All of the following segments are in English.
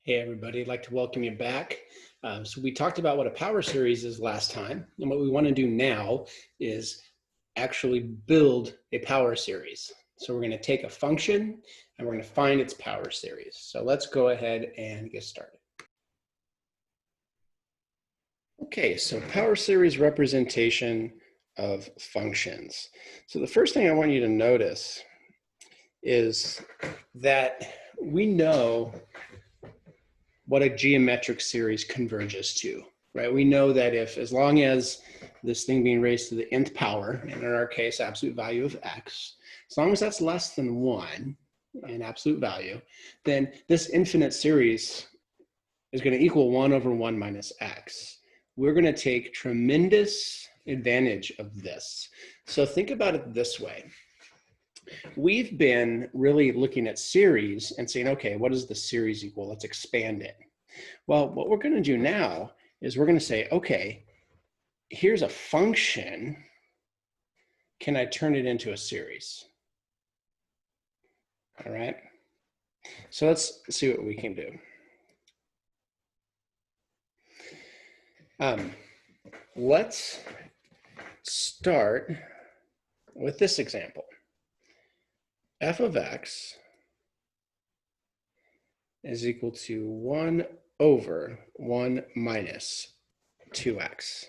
Hey everybody, I'd like to welcome you back. So we talked about what a power series is last time, and what we want to do now is actually build a power series. So we're going to take a function and we're going to find its power series. So let's go ahead and get started. Okay, so power series representation of functions. So the first thing I want you to notice is that we know what a geometric series converges to, right? We know that as long as this thing being raised to the nth power, and in our case, absolute value of x, as long as that's less than 1 in absolute value, then this infinite series is going to equal 1 over 1 minus x. We're going to take tremendous advantage of this. So think about it this way. We've been really looking at series and saying, okay, what does the series equal? Let's expand it. Well, what we're going to do now is we're going to say, okay, here's a function. Can I turn it into a series? All right. So let's see what we can do. Let's start with this example. F of x is equal to 1 over 1 minus 2x.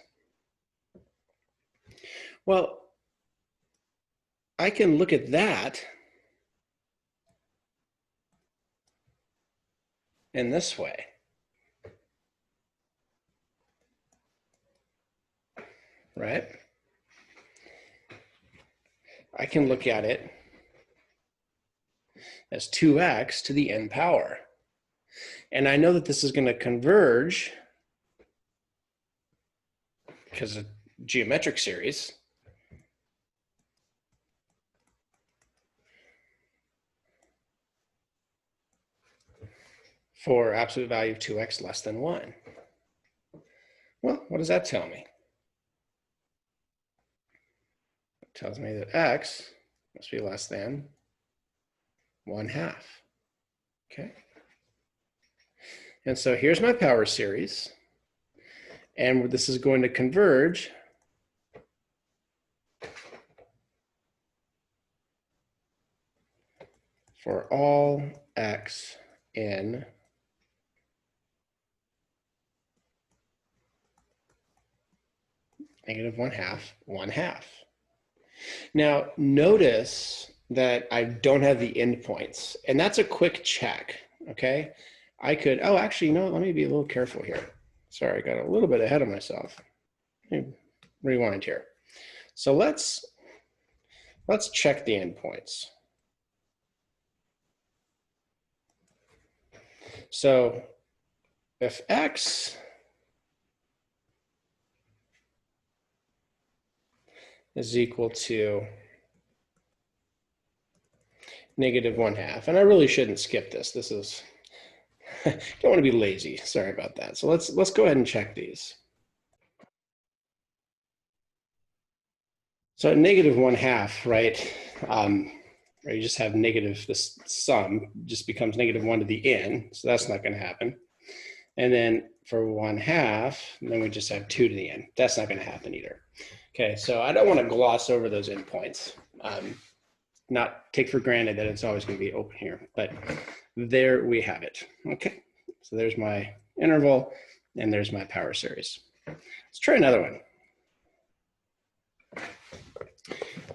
Well, I can look at that in this way. Right? I can look at it as 2x to the n power. And I know that this is going to converge because of geometric series. For absolute value of 2x less than 1. Well, what does that tell me? It tells me that x must be less than 1/2. Okay. And so here's my power series. And this is going to converge for all x in negative 1/2. Now, notice that I don't have the endpoints, and that's a quick check, okay? I could, oh, actually, no, let me be a little careful here. Sorry, I got a little bit ahead of myself. Let me rewind here. So let's check the endpoints. So if x is equal to negative 1/2, and I really shouldn't skip this. This is, don't want to be lazy. Sorry about that. So let's go ahead and check these. So at negative 1/2, right? Or you just have negative, this sum just becomes negative 1 to the n, so that's not going to happen. And then for 1/2, then we just have 2 to the n. That's not going to happen either. Okay, so I don't want to gloss over those endpoints. Not take for granted that it's always going to be open here, but there we have it. Okay, so there's my interval, and there's my power series. Let's try another one.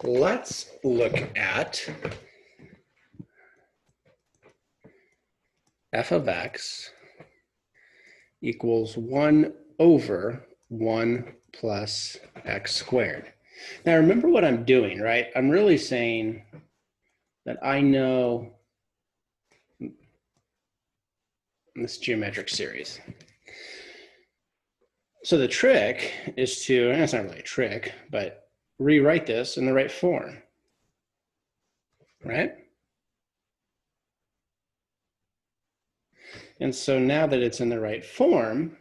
Let's look at f of x equals 1 over 1 plus x squared. Now remember what I'm doing, right? I'm really saying that I know this geometric series. So the trick is to, and it's not really a trick, but rewrite this in the right form, right? And so now that it's in the right form,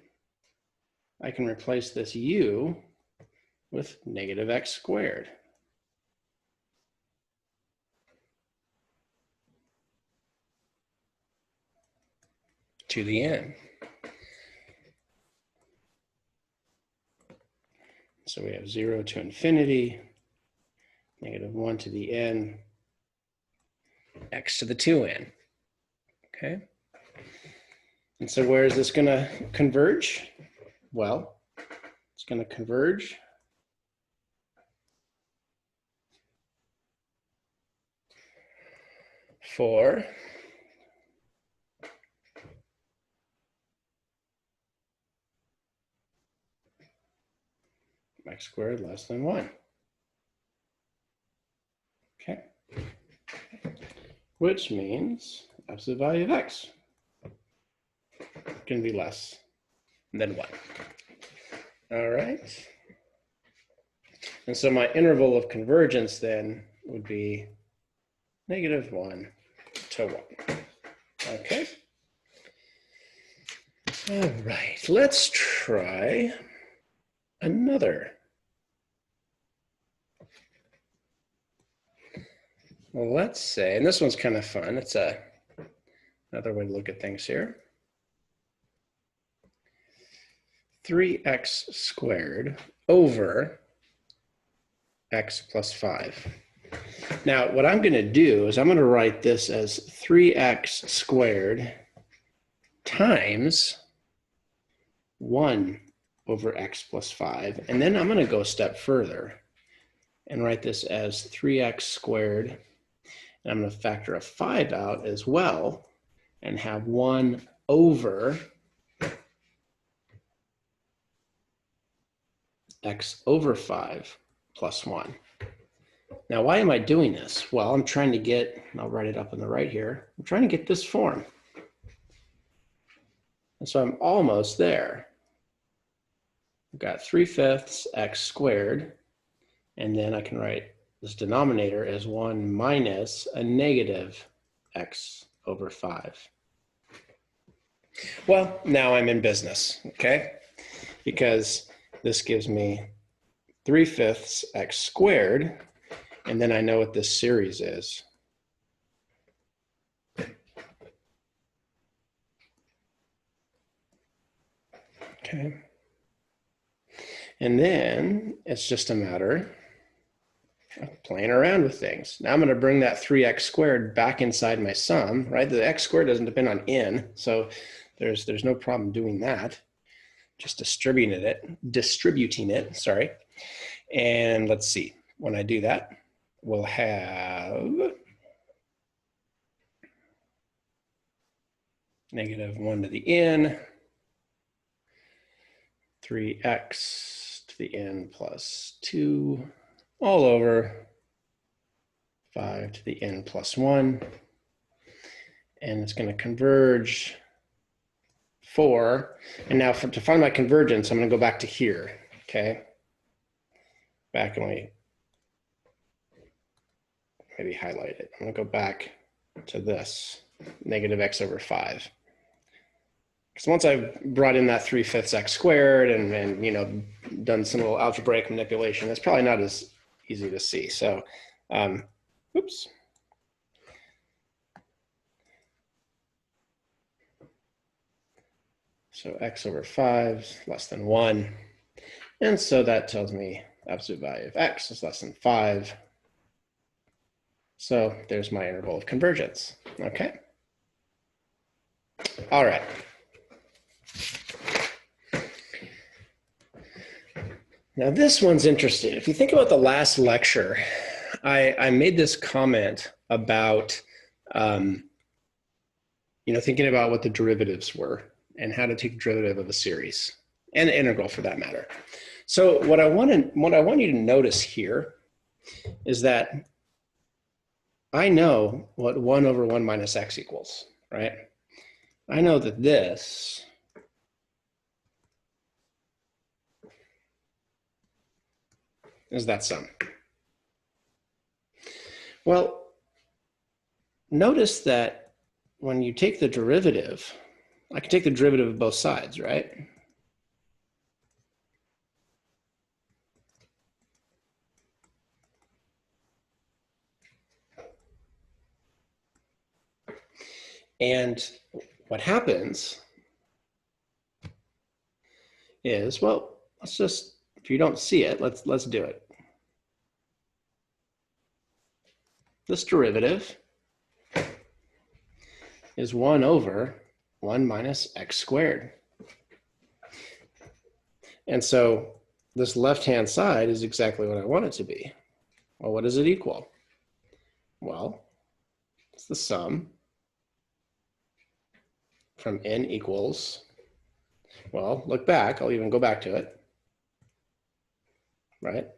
I can replace this u with negative x squared. to the n. So we have 0 to infinity, -1 to the n, x to the 2n. Okay. And so where is this going to converge? Well, it's going to converge for x squared less than 1. Okay. Which means absolute value of x can be less than 1. All right. And so my interval of convergence then would be -1 to 1. Okay. All right. Let's try another. Well, let's say, and this one's kind of fun. It's another way to look at things here. 3x squared over x plus 5. Now, what I'm going to do is I'm going to write this as 3x squared times 1 over x plus 5. And then I'm going to go a step further and write this as 3x squared. And I'm going to factor a 5 out as well and have 1 over x over 5 plus 1. Now, why am I doing this? Well, I'm trying to get, I'll write it up on the right here, I'm trying to get this form. And so I'm almost there. I've got 3/5 x squared, and then I can write this denominator as 1 minus a negative x over 5. Well, now I'm in business, okay? Because this gives me 3/5 x squared, and then I know what this series is. Okay. And then it's just a matter of playing around with things. Now I'm going to bring that 3x squared back inside my sum, right? The x squared doesn't depend on n, so there's no problem doing that. Just distributing it, sorry. And let's see, when I do that, we'll have -1 to the n, 3x to the n plus 2, all over 5 to the n plus 1. And it's going to converge 4. And now to find my convergence, I'm going to go back to here, okay? Back, and we maybe highlight it. I'm going to go back to this, -x over 5. Because once I've brought in that 3/5 x squared and you know, done some little algebraic manipulation, it's probably not as easy to see. So, oops. So x over 5 is less than 1. And so that tells me absolute value of x is less than 5. So there's my interval of convergence, okay? All right. Now this one's interesting. If you think about the last lecture, I made this comment about, you know, thinking about what the derivatives were and how to take the derivative of a series and the integral for that matter. So what I want you to notice here is that I know what 1 over 1 minus x equals, right? I know that this is that sum. Well, notice that when you take the derivative, I can take the derivative of both sides, right? And what happens is, well, let's just, if you don't see it, let's do it. This derivative is 1 over 1 minus x squared. And so this left-hand side is exactly what I want it to be. Well, what does it equal? Well, it's the sum from n equals, well, look back, I'll even go back to it, right?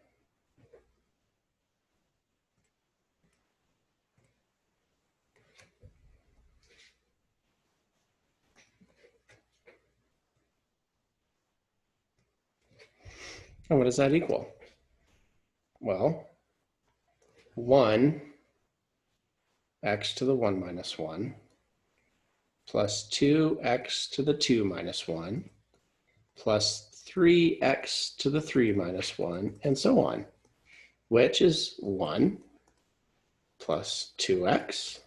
And what does that equal? Well, 1 x to the 1 minus 1 plus 2x to the 2 minus 1 plus 3x to the 3 minus 1, and so on, which is 1 plus 2x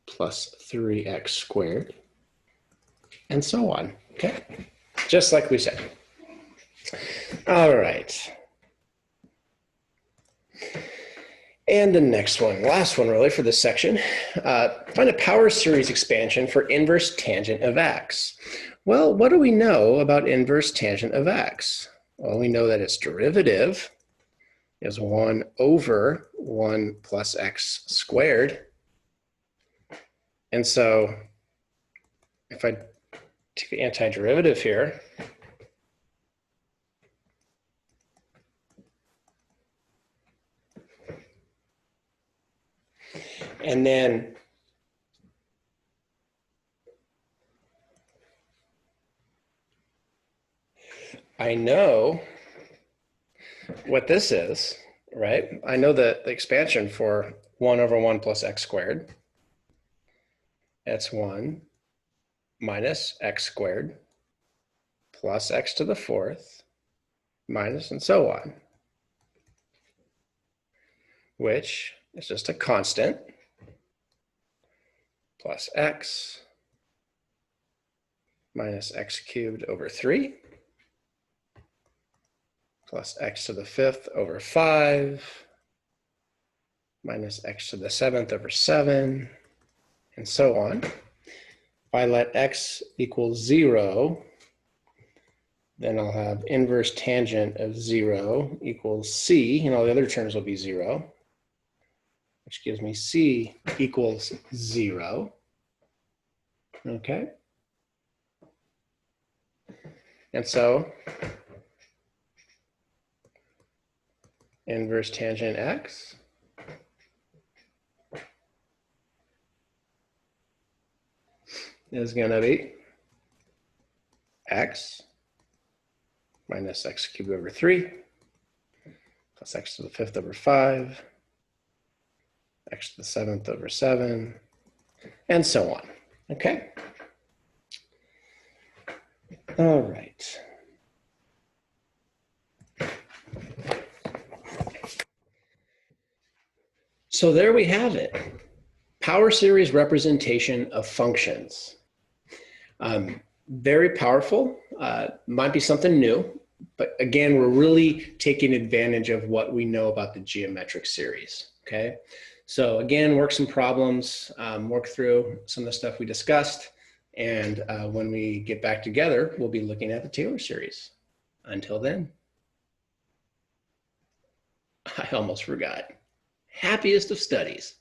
plus 3x squared, and so on, okay? Just like we said. All right. And the next one, last one really for this section, find a power series expansion for inverse tangent of x. Well, what do we know about inverse tangent of x? Well, we know that its derivative is 1 over 1 plus x squared. And so if I take the antiderivative here, and then I know what this is, right? I know the expansion for 1 over 1 plus x squared. That's 1 minus x squared plus x to the 4th minus, and so on, which is just a constant plus x minus x cubed over 3 plus x to the 5th over 5 minus x to the 7th over 7, and so on. If I let x equal 0, then I'll have inverse tangent of 0 equals c, and all the other terms will be 0, which gives me c equals 0. Okay? And so inverse tangent x is going to be x minus x cubed over 3 plus x to the 5th over 5, x to the 7th over 7, and so on. Okay? All right. So there we have it. Power series representation of functions. Very powerful, might be something new, but again, we're really taking advantage of what we know about the geometric series, okay? So again, work some problems, work through some of the stuff we discussed, and when we get back together, we'll be looking at the Taylor series. Until then, I almost forgot. Happiest of studies.